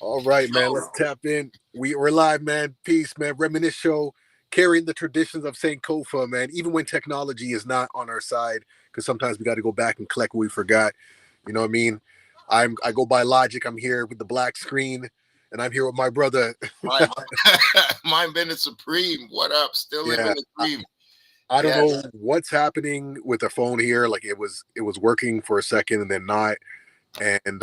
All right, man. Let's tap in. We're live, man. Peace, man. Reminisce show, carrying the traditions of Saint Kofa, man. Even when technology is not on our side, because sometimes we got to go back and collect what we forgot. You know what I mean? I go by logic. I'm here with the black screen, and I'm here with my brother. My, my minute supreme. What up? Still living Yeah, the dream. I don't Yes. know what's happening with the phone here. Like it was working for a second and then not, and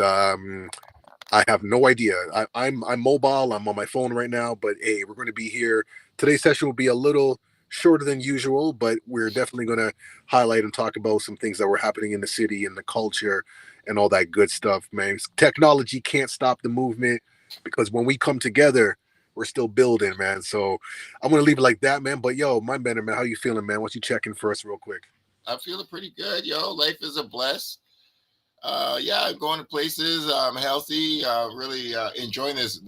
I have no idea. I'm mobile. I'm on my phone right now. But hey, we're going to be here. Today's session will be a little shorter than usual, but we're definitely going to highlight and talk about some things that were happening in the city and the culture and all that good stuff, man. Technology can't stop the movement because when we come together, we're still building, man. So I'm going to leave it like that, man. But yo, my man, how you feeling, man? Why don't you check in for us real quick? I'm feeling pretty good, yo. Life is a bless. Yeah, going to places. I'm healthy. Really enjoying this.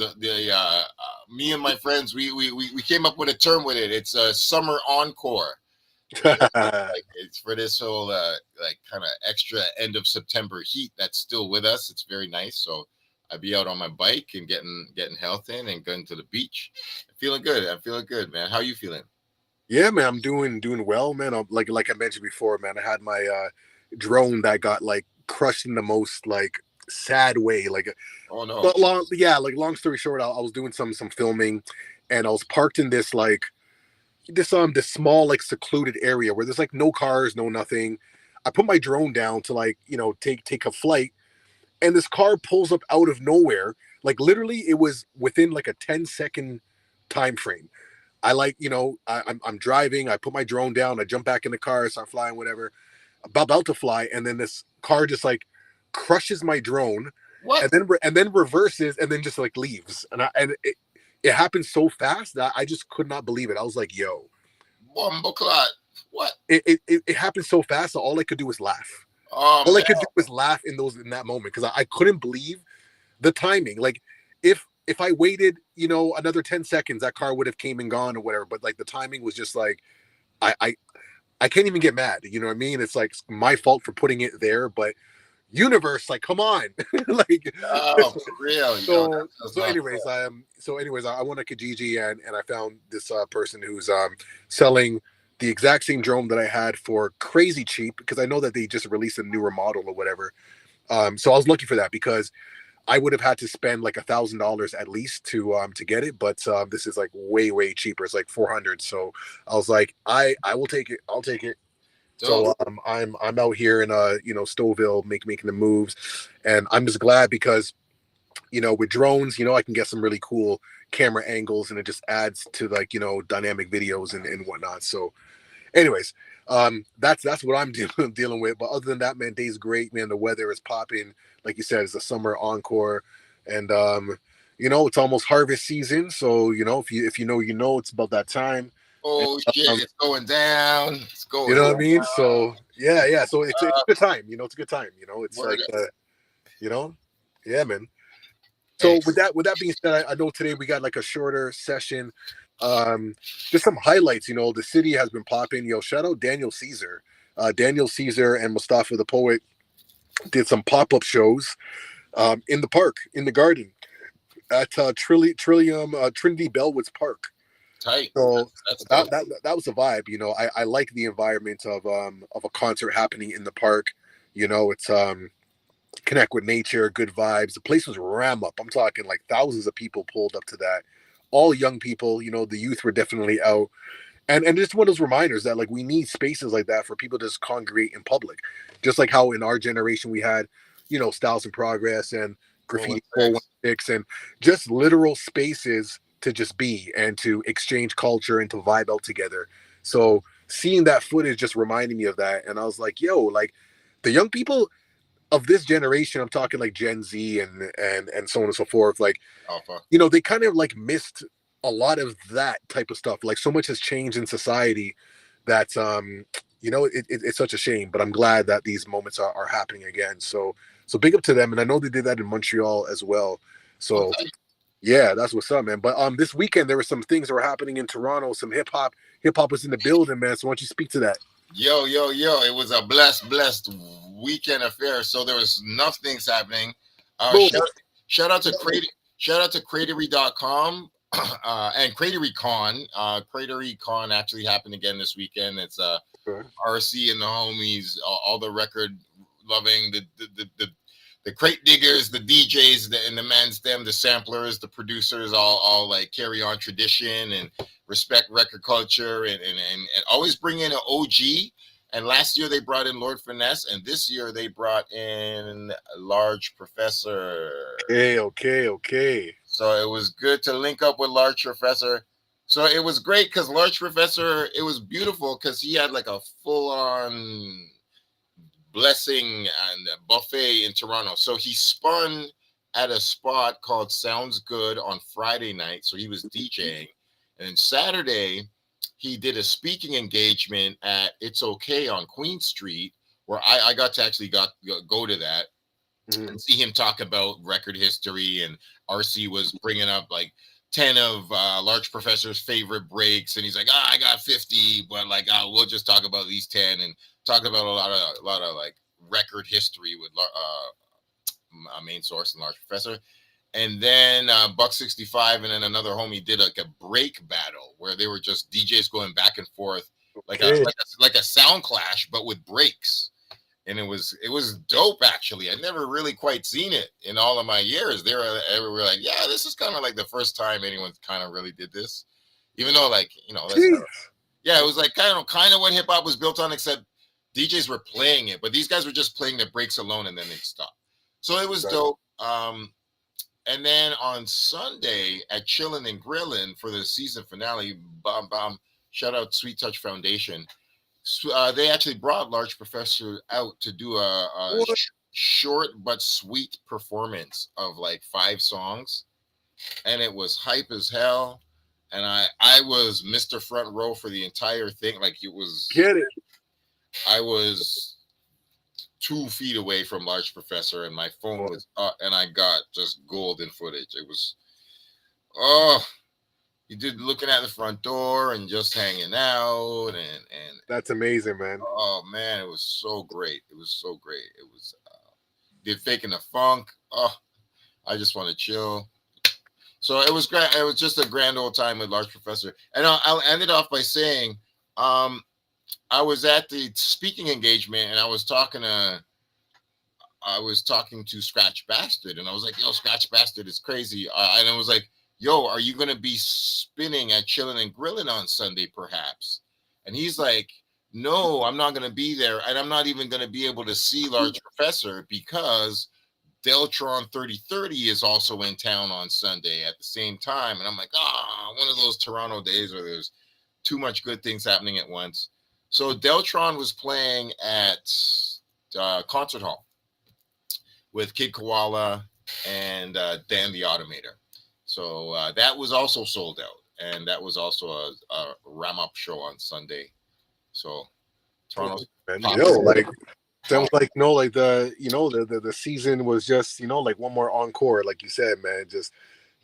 Me and my friends, we came up with a term with it. It's a summer encore. Like it's for this whole like kind of extra end of September heat that's still with us. It's very nice. So I'd be out on my bike and getting health in and going to the beach. I'm feeling good. I'm feeling good, man. How you feeling? Yeah, man, I'm doing well, man. Like I mentioned before, man. I had my drone that got like crushed in the most like sad way. Oh no. But long story short, I was doing some filming, and I was parked in this small like secluded area where there's like no cars, no nothing. I put my drone down to like take a flight, and this car pulls up out of nowhere. Like literally, it was within like a 10-second time frame. I'm driving. I put my drone down. I jump back in the car, start flying, whatever. About to fly, and then this car just like crushes my drone, What? and then reverses, and then just like leaves. And it happened so fast that I just could not believe it. I was like, "Yo!" Bombo clot. What? It happened so fast that all I could do was laugh. Oh All I man. could do was laugh in that moment because I couldn't believe the timing. Like if I waited, another 10 seconds, that car would have came and gone or whatever. But like the timing was just like I I I can't even get mad. You know what I mean? It's like my fault for putting it there, but universe, like, come on, like. Oh, for real, yo. So That's so not anyways, I went to Kijiji and I found this person who's selling the exact same drone that I had for crazy cheap because I know that they just released a newer model or whatever. So I was lucky for that because I would have had to spend like $1,000 at least to get it, but this is like way cheaper. It's like 400. So I was like, I will take it. I'll take it. dope. So I'm out here in Stouffville making the moves, and I'm just glad because with drones, I can get some really cool camera angles, and it just adds to like dynamic videos and whatnot. So anyways, that's what I'm dealing with. But other than that, man, day's great, man. The weather is popping, like you said, it's a summer encore, and it's almost harvest season. So if you know, it's about that time. And, Oh shit, um, it's going down. It's you going know what I mean? So yeah. So it's a good time. It's a good time. It's word. like you know, yeah, man. Hey, So with that being said, I know today we got like a shorter session. Um, just some highlights. The city has been popping. Shout out Daniel Caesar. Daniel Caesar and Mustafa the poet did some pop up shows in the park, in the garden at Trinity Bellwoods Park. tight. So That's that dope. that that was a vibe. I like the environment of a concert happening in the park. It's connect with nature, good vibes. The place was ram up. I'm talking like thousands of people pulled up to that. All young people, the youth were definitely out. And just one of those reminders that like we need spaces like that for people to just congregate in public. Just like how in our generation we had, Styles in Progress and Well, Graffiti what's next? 416 and just literal spaces to just be and to exchange culture and to vibe out together. So seeing that footage just reminded me of that. And I was like, yo, like the young people of this generation, I'm talking like Gen Z and so on and so forth, like, Alpha. they kind of like missed a lot of that type of stuff. Like so much has changed in society that it's such a shame. But I'm glad that these moments are happening again. So big up to them, and I know they did that in Montreal as well. Oh, So tight. yeah, that's what's up, man. But this weekend there were some things that were happening in Toronto. Some hip hop was in the building, man. So why don't you speak to that? Yo, yo, yo. It was a blessed weekend affair. So there was enough things happening. Boom. Shout out to Creighton. Shout out to Cratery.com and CrateryCon. CrateryCon actually happened again this weekend. It's Okay. RC and the homies, all the record loving, the crate diggers, the DJs, and the man's them, the samplers, the producers, all like carry on tradition and respect record culture and always bring in an OG. And last year they brought in Lord Finesse, and this year they brought in Large Professor. Okay, okay, okay. So it was good to link up with Large Professor. So it was great because Large Professor, it was beautiful because he had like a full on blessing and buffet in Toronto. So he spun at a spot called Sounds Good on Friday night. So he was DJing. And then Saturday, he did a speaking engagement at It's Okay on Queen Street, where I got to actually go to that Mhm. and see him talk about record history. And RC was bringing up like 10 of Large Professor's favorite breaks, and he's like, I got 50, but like we'll just talk about these 10 and talk about a lot of like record history with main source and Large Professor. And then Buck 65 and then another homie did like a break battle where they were just DJs going back and forth like a Okay. like a sound clash but with breaks. And it was dope actually. I never really quite seen it in all of my years. They were like, yeah, this is kind of like the first time anyone kind of really did this. Even though like, that's Jeez. yeah, it was like kind of what hip hop was built on, except DJs were playing it, but these guys were just playing the breaks alone and then they'd stop. So it was Right. dope. And then on Sunday at Chillin' and Grillin' for the season finale, shout out Sweet Touch Foundation. They actually brought Large Professor out to do a What? short but sweet performance of like 5 songs, and it was hype as hell. And I was Mr. Front Row for the entire thing. Like Get it. I was 2 feet away from Large Professor, and my phone Boy, was up, and I got just golden footage. It was oh, you did looking at the front door and just hanging out and that's amazing, man. oh man, it was so great. It was so great. It was did faking the funk. Oh, I just want to chill. So it was great. It was just a grand old time with Large Professor. And I'll end it off by saying, um, I was at the speaking engagement and I was talking to Scratch Bastard, and I was like, "Yo, Scratch Bastard is crazy." And I was like, "Yo, are you gonna be spinning at Chillin' and Grillin' on Sunday, perhaps?" And he's like, "No, I'm not gonna be there, and I'm not even gonna be able to see Large Professor because Deltron 3030 is also in town on Sunday at the same time." And I'm like, one of those Toronto days where there's too much good things happening at once. So Deltron was playing at Concert Hall with Kid Koala and Dan the Automator. So that was also sold out, and that was also a Ram Up show on Sunday. So Toronto's And popping. like sounds like like the season was just like one more encore, like you said, man. Just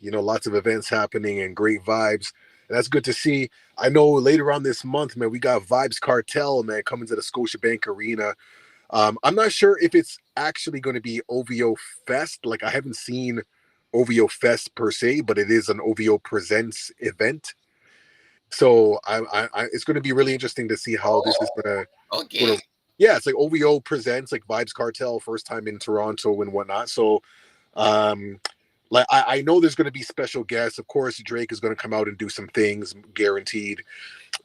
lots of events happening and great vibes. And that's good to see. I know later on this month, man, we got Vibes Cartel, man, coming to the Scotiabank Arena. I'm not sure if it's actually going to be OVO Fest. Like I haven't seen OVO Fest per se, but it is an OVO Presents event. So it's going to be really interesting to see how this is Okay. going to. Yeah, it's like OVO Presents, like Vibes Cartel, first time in Toronto and whatnot. So, um, like I know there's going to be special guests. Of course, Drake is going to come out and do some things, guaranteed.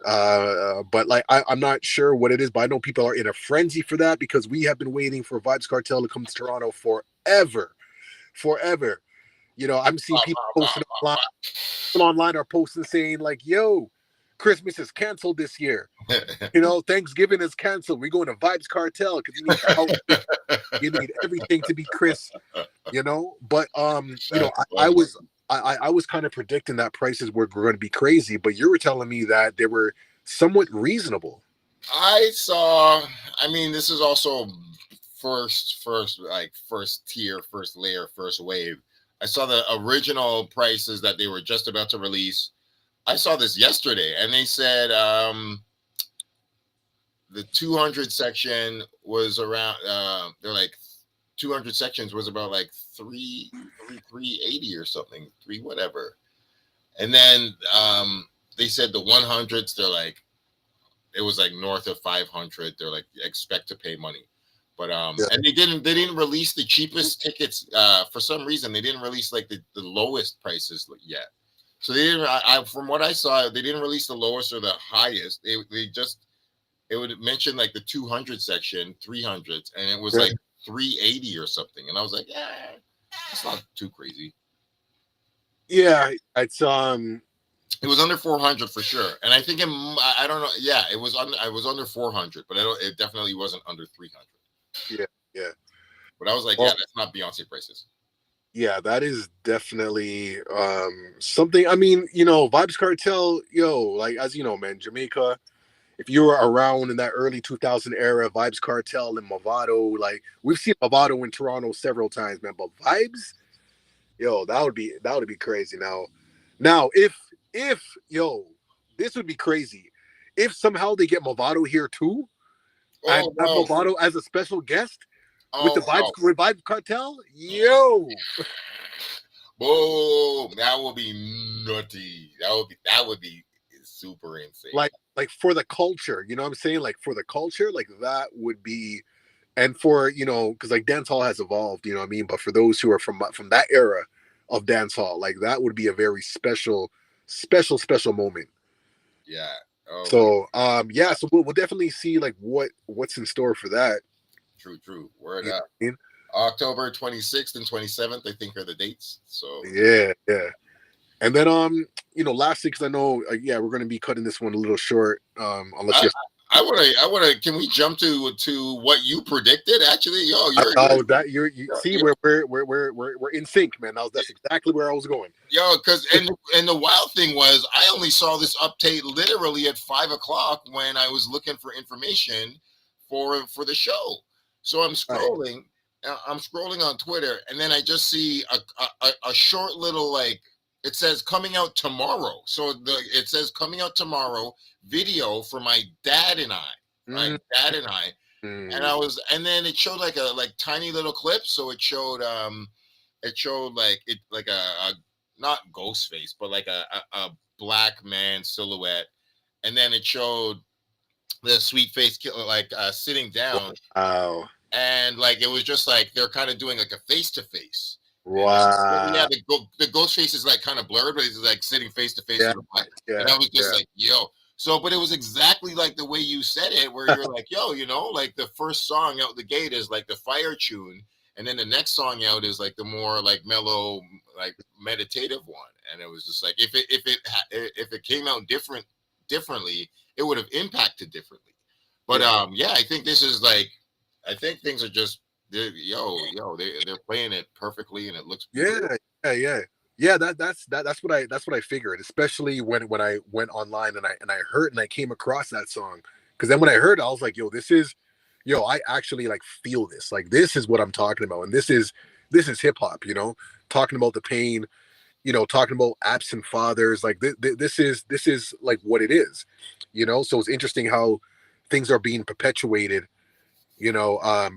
But like I'm not sure what it is, but I know people are in a frenzy for that because we have been waiting for Vibes Cartel to come to Toronto forever, forever. I'm seeing people posting online are posting saying like, "Yo, Christmas is canceled this year. Thanksgiving is canceled. We're going to Vibes Cartel because you need the outfit, you need everything to be crisp." But That's I funny. was I was kind of predicting that prices were going to be crazy, but you were telling me that they were somewhat reasonable. I saw. I mean, this is also first tier, first layer, first wave. I saw the original prices that they were just about to release. I saw this yesterday, and they said the 200 section was around. They're like 200 sections was about like 380 or something, three whatever. And then they said the 100s, they're like, it was like north of 500. They're like, expect to pay money. But Yeah. and they didn't release the cheapest tickets for some reason. They didn't release like the lowest prices yet. So they didn't. From what I saw, they didn't release the lowest or the highest. They just, it would mention like the 200 section, 300s, and it was Yeah. like 380 or something. And I was like, yeah, it's not too crazy. Yeah, it's It was under 400 for sure, and I think I don't know. Yeah, it was under. I was under 400, but it definitely wasn't under 300. yeah, yeah. But I was like, yeah, Well, that's not Beyonce prices. yeah, that is definitely something. I mean, Vibes Cartel, like as you know, man, Jamaica. If you were around in that early 2000 era, Vibes Cartel and Movado, like we've seen Movado in Toronto several times, man. But Vibes, that would be crazy. Now if this would be crazy if somehow they get Movado here too and Oh have no! Movado as a special guest with the Oh Vibes no! with Vibes Cartel. Yo, Boom! That would be nutty. That would be super insane. like for the culture, you know what I'm saying? Like for the culture, like that would be, and for because like dance hall has evolved, you know what I mean. But for those who are from that era of dance hall, like that would be a very special moment. Yeah. Oh my. So yeah, so we'll definitely see like what's in store for that. True. True. Word You know up. what I mean? October 26th and 27th, I think, are the dates. So Yeah, yeah. And then lastly, because I know yeah, we're gonna be cutting this one a little short. Unless I you have I wanna. Can we jump to what you predicted? Actually, yo, oh that you see you're we're in sync, man. That's exactly where I was going. yo, because and the wild thing was, I only saw this update literally at 5 o'clock when I was looking for information for the show. So Right. I'm scrolling on Twitter, and then I just see a short little, like, it says coming out tomorrow. So it says coming out tomorrow video for my Mm, dad and I, and mm, and then it showed like a tiny little clip. So it showed like a not ghost face, but like a black man silhouette, and then it showed the sweet face like sitting down, wow. and like it was just like they're kind of doing like a face to face. And yeah, Wow. the ghost face is like kind of blurred, but he's like sitting face to face Yeah, with a black. And yeah, I was just yeah. like, yo. So, but it was exactly like the way you said it, where you're like, yo, like the first song out the gate is like the fire tune, and then the next song out is like the more like mellow, like meditative one. And it was just like, if it came out differently, it would have impacted differently. But Yeah. yeah, I think this is like, I think things are just, they're playing it perfectly, and it looks beautiful. Yeah, yeah. Yeah, that's what I figured, especially when I went online and I heard and I came across that song. Because then when I heard it, I was like, I actually like feel this. Like this is what I'm talking about. And this is hip hop, talking about the pain, talking about absent fathers. Like this is like what it is. So it's interesting how things are being perpetuated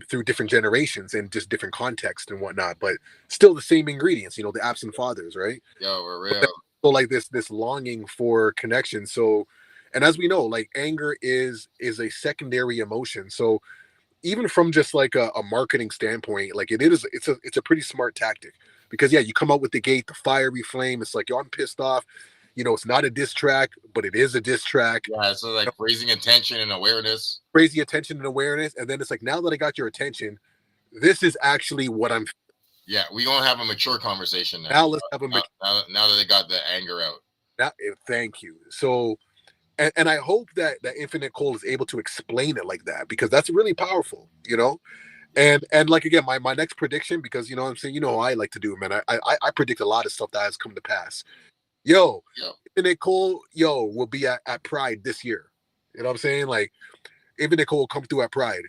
through different generations and just different context and whatnot, but still the same ingredients, the absent fathers, right? Yo, we're But real. then so like this longing for connection. So, and as we know, like anger is a secondary emotion. So even from just like a marketing standpoint, like it's a pretty smart tactic because yeah, you come out with the gate, the fiery flame. It's like, yo, I'm pissed off. It's not a diss track, but it is a diss track. Yeah, so like raising attention and awareness. Crazy attention and awareness, and then it's like, now that I got your attention, this is actually what I'm. Yeah, we gonna have a mature conversation now. Now let's have a Now that they got the anger out. thank you. So, and I hope that Infinite Cold is able to explain it like that because that's really powerful, And like again, my next prediction, because what I'm saying, how I like to do, man. I predict a lot of stuff that has come to pass. Yo, Yeah. Infinite Cold, will be at Pride this year. You know what I'm saying? Like Infinite Cold will come through at Pride.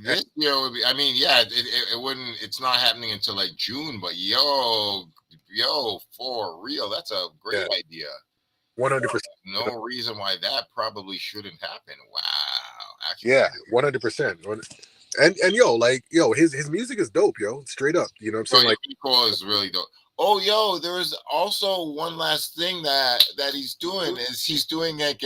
This year would be, I mean, yeah, it wouldn't, it's not happening until like June, but yo, for real, that's a great Yeah, idea. 100%. No reason why that probably shouldn't happen. Wow. Actually, Yeah, 100%. And yo, like yo, his music is dope, yo. Straight up, you know what I'm Yo, saying? Like, Infinite Coil is really dope. Oh, yo, there's also one last thing that he's doing is he's doing like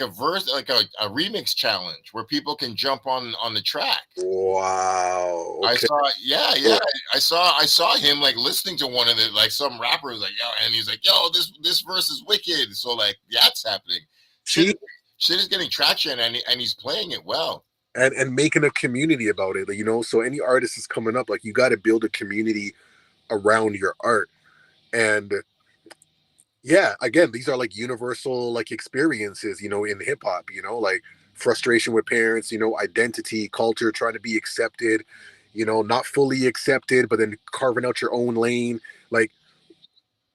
a verse like a remix challenge where people can jump on the track. wow, I okay, saw, yeah, yeah. cool. I saw him like listening to one of the like some rappers like yo, and he's like, yo, this verse is wicked. So like that's happening. Shit, See, shit is getting traction, and he's playing it well. and making a community about it, like, you know. So any artist is coming up, like you got to build a community around your art, and yeah, again, these are like universal like experiences, you know, in hip hop, you know, like frustration with parents, you know, identity, culture, trying to be accepted, you know, not fully accepted, but then carving out your own lane. Like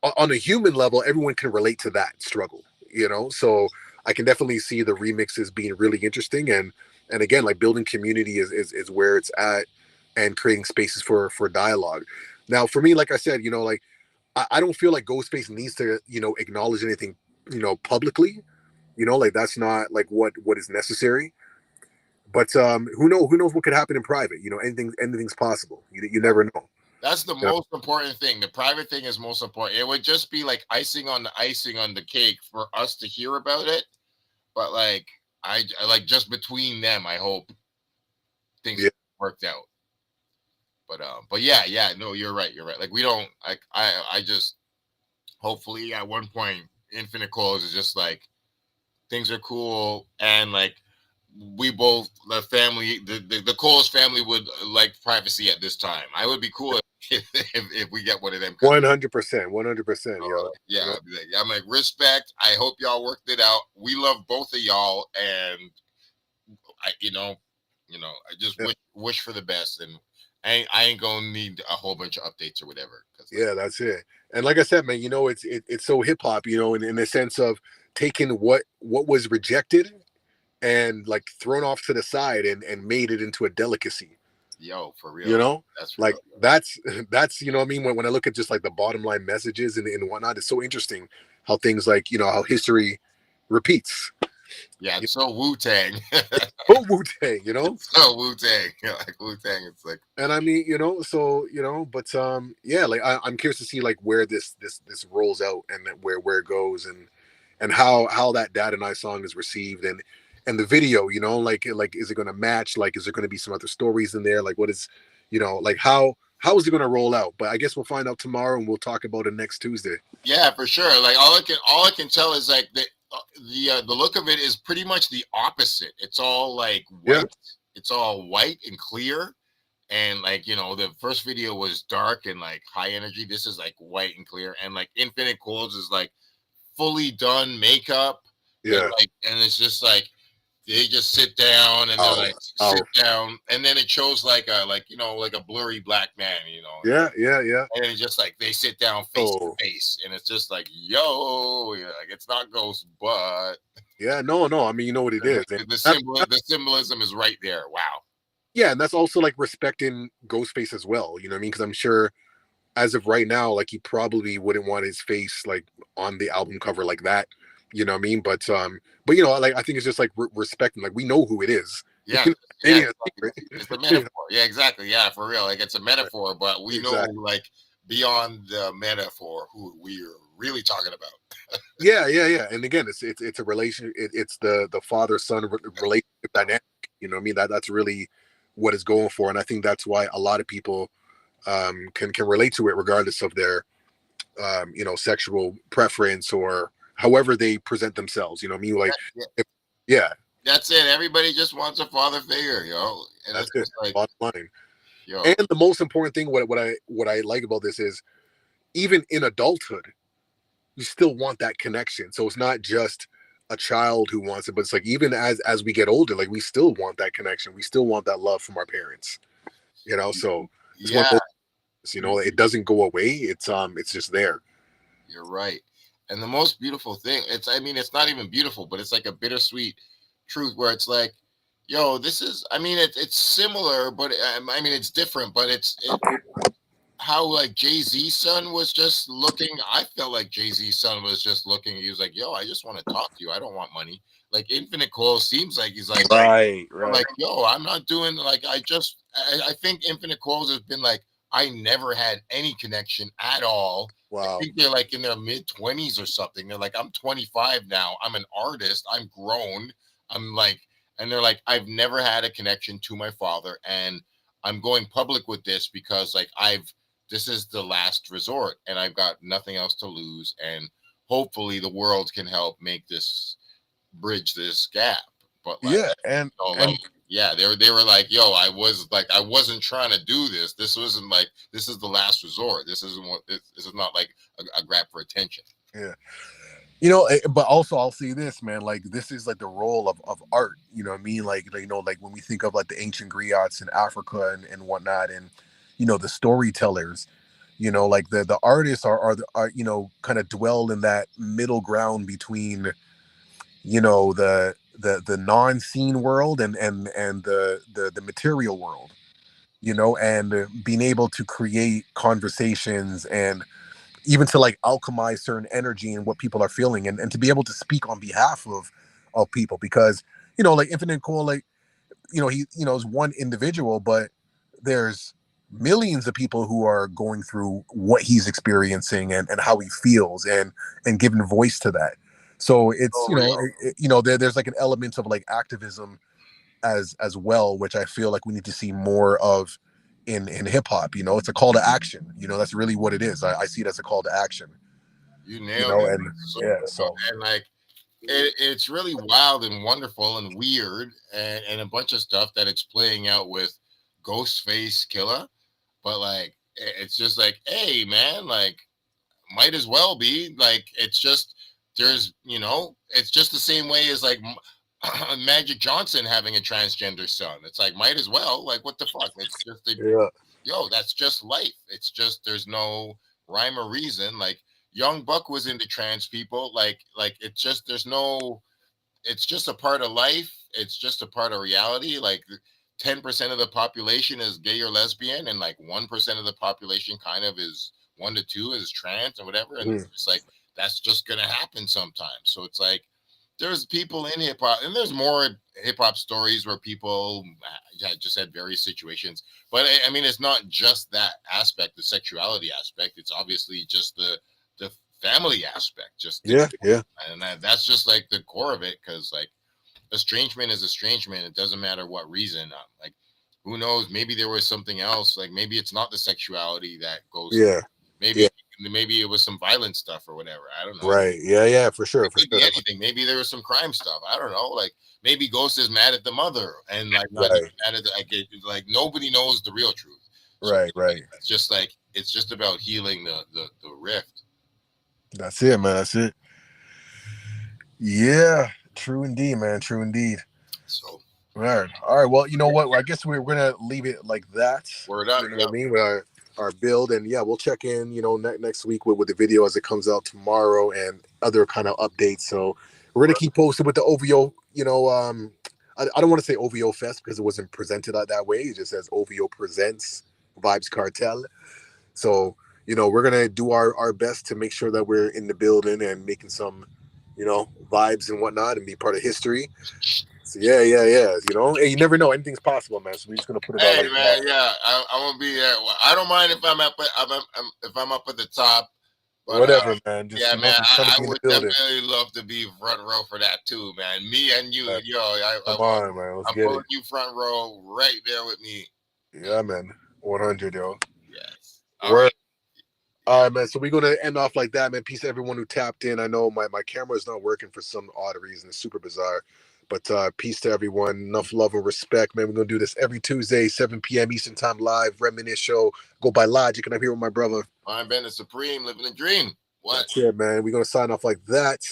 on a human level, everyone can relate to that struggle, you know. So I can definitely see the remixes being really interesting, and again, like building community is where it's at, and creating spaces for dialogue. Now, for me, like I said, you know, like I don't feel like Ghostface needs to, you know, acknowledge anything, you know, publicly. You know, like that's not like what is necessary. But who knows what could happen in private? You know, anything's possible. You never know. That's the You know? most important thing. The private thing is most important. It would just be like icing on the cake for us to hear about it. But like I like just between them, I hope things Yeah, get worked out. But yeah, yeah, no, you're right. You're right. Like we don't like I just hopefully at one point Infinite Close is just like things are cool and like we both the family the Coles family would like privacy at this time. I would be cool if we get one of them because 100%, 100%, yo. yeah, You know? I'm like respect. I hope y'all worked it out. We love both of y'all, and I I just Yeah, wish for the best, and I ain't gonna need a whole bunch of updates or whatever because like yeah, that's it. And like I said, man, you know, it's so hip hop, you know, in the sense of taking what was rejected and like thrown off to the side and made it into a delicacy. yo for You real, know, that's like real. that's you know what I mean. When I look at just like the bottom line messages and whatnot, it's so interesting how things like, you know, how history repeats. Yeah, You it's so Wu Tang. know, Wu Tang, you know. So Wu Tang, like Wu Tang. It's like And I mean, you know, so you know, but yeah, like I'm curious to see like where this rolls out and where it goes and how that Dad and I song is received and the video, you know, like is it going to match? Like, is there going to be some other stories in there? Like, what is, you know, like how is it going to roll out? But I guess we'll find out tomorrow and we'll talk about it next Tuesday. yeah, for sure. Like all I can tell is like the look of it is pretty much the opposite. It's all like Yeah, white. It's all white and clear. And like the first video was dark and like high energy. This is like white and clear. And like Infinite Cools is like fully done makeup. And yeah. like and it's just like they just sit down and they're Oh, like sit oh, down and then it shows like a like a blurry black man, yeah, yeah, yeah. and it's just like they sit down face to Oh, face, and it's just like, yo, yeah, like it's not Ghost, but yeah. No, no. I mean, you know what it is. And the symbolism is right there. Wow. yeah, and that's also like respecting Ghostface as well. You know what I mean? Because I'm sure as of right now, like he probably wouldn't want his face like on the album cover like that. You know what I mean? But you know, like I think it's just like respecting. Like we know who it is. Yeah, You know, yeah, any secret. it's a You know, metaphor. Yeah, exactly. Yeah, for real. Like it's a metaphor, but we know exactly. like beyond the metaphor who we're really talking about. Yeah, yeah, yeah. And again, it's a relation. It's the father son relationship dynamic. You know what I mean? That's really what it's going for, and I think that's why a lot of people can relate to it, regardless of their you know, sexual preference or however they present themselves. You know what I mean? Like, Yeah, if, yeah, that's it. Everybody just wants a father figure, yo. And that's it's it. just like, Bottom line. yo, And the most important thing, what I like about this is, even in adulthood, you still want that connection. So it's not just a child who wants it, but it's like even as we get older, like we still want that connection. We still want that love from our parents. You know, so it's one of yeah, those. You know, it doesn't go away. It's just there. you're right. And the most beautiful thing, I mean, it's not even beautiful, but it's like a bittersweet truth where it's like, yo, this is, I mean, it's similar, but I mean, it's different, but how like Jay-Z's son was just looking. I felt like Jay-Z's son was just looking. He was like, "Yo, I just want to talk to you. I don't want money." Like Infinite Cole seems like he's like, Right, right. like, yo, I'm not doing like I think Infinite Quos has been like, I never had any connection at all. I Wow. think they're like in their mid-20s or something. They're like, I'm 25 now. I'm an artist. I'm grown. I'm like, and they're like, I've never had a connection to my father. And I'm going public with this because like this is the last resort and I've got nothing else to lose. And hopefully the world can help make this bridge this gap. But like, Yeah, like yeah, they were like, yo, I wasn't trying to do this. This wasn't like this is the last resort. This isn't what this is not like a grab for attention. yeah. But also I'll see this, man. Like this is like the role of art. You know what I mean? Like when we think of like the ancient griots in Africa and whatnot, and the storytellers. Like the artists are kind of dwell in that middle ground between the non-scene world and the material world. And being able to create conversations and even to like alchemize certain energy and what people are feeling and to be able to speak on behalf of people because like Infinite Cool, like he is one individual, but there's millions of people who are going through what he's experiencing and how he feels and giving voice to that. So it's Oh, real. there's like an element of like activism as well, which I feel like we need to see more of in hip hop. It's a call to action. That's really what it is. I see it as a call to action. You nailed it. And So, yeah, so and like it's really wild and wonderful and weird and a bunch of stuff that it's playing out with Ghostface Killer. But like it's just like, hey man, like might as well be like it's just there's it's just the same way as like Magic Johnson having a transgender son. It's like might as well, like what the fuck. It's just yeah, yo, that's just life. It's just there's no rhyme or reason. Like Young Buck was into trans people. Like it's just there's no. It's just a part of life. It's just a part of reality. Like 10% of the population is gay or lesbian, and like 1% of the population kind of is 1 to 2 is trans or whatever. And mm, it's like that's just gonna happen sometimes. So it's like there's people in hip hop, and there's more hip hop stories where people just had various situations. But I mean, it's not just that aspect, the sexuality aspect. It's obviously just the family aspect, just yeah, yeah, and that's just like the core of it. Because like estrangement is estrangement. It doesn't matter what reason. Like who knows? Maybe there was something else. Like maybe it's not the sexuality that goes. yeah, Maybe yeah. maybe it was some violent stuff or whatever. I don't know. Right. Yeah, yeah, for sure, It for could be sure. anything. Maybe there was some crime stuff. I don't know. Like maybe Ghost is mad at the mother and like not even Right, mad at like nobody knows the real truth. So right, right. it's just like it's just about healing the rift. That's it, man. That's it. Yeah, true indeed, man. True indeed. So All right. All right. Well, you know what? I guess we're gonna leave it like that. word up. You know what I Yep. mean? With our build, and yeah, we'll check in. Next week with the video as it comes out tomorrow and other kind of updates. So we're gonna keep posted with the OVO. I don't want to say OVO Fest because it wasn't presented that way. It just says OVO presents Vibes Cartel. So we're gonna do our best to make sure that we're in the building and making some vibes and whatnot and be part of history. So yeah, yeah, yeah. Hey, you never know. Anything's possible, man. So we're just gonna put it out Hey like man, that. yeah, I'm gonna be there. I don't mind if if I'm up at the top, but Whatever, man. yeah, Just man, just try to I be in the would building. definitely love to be front row for that too, man. Me and you, Man. yo, Come on, man. Let's I'm get pulling it. you front row right there with me. Yeah, man. 100, yo. Yes. All Word. right. All right, man. So we're gonna end off like that, man. Peace to everyone who tapped in. I know my camera is not working for some odd reason. It's super bizarre. But peace to everyone. Enough love and respect, man. We're gonna do this every Tuesday, 7 p.m. Eastern Time live. Reminisce show. Go by Logic, and I'm here with my brother. I'm Ben the Supreme, living the dream. What? That's it, man. We're gonna sign off like that.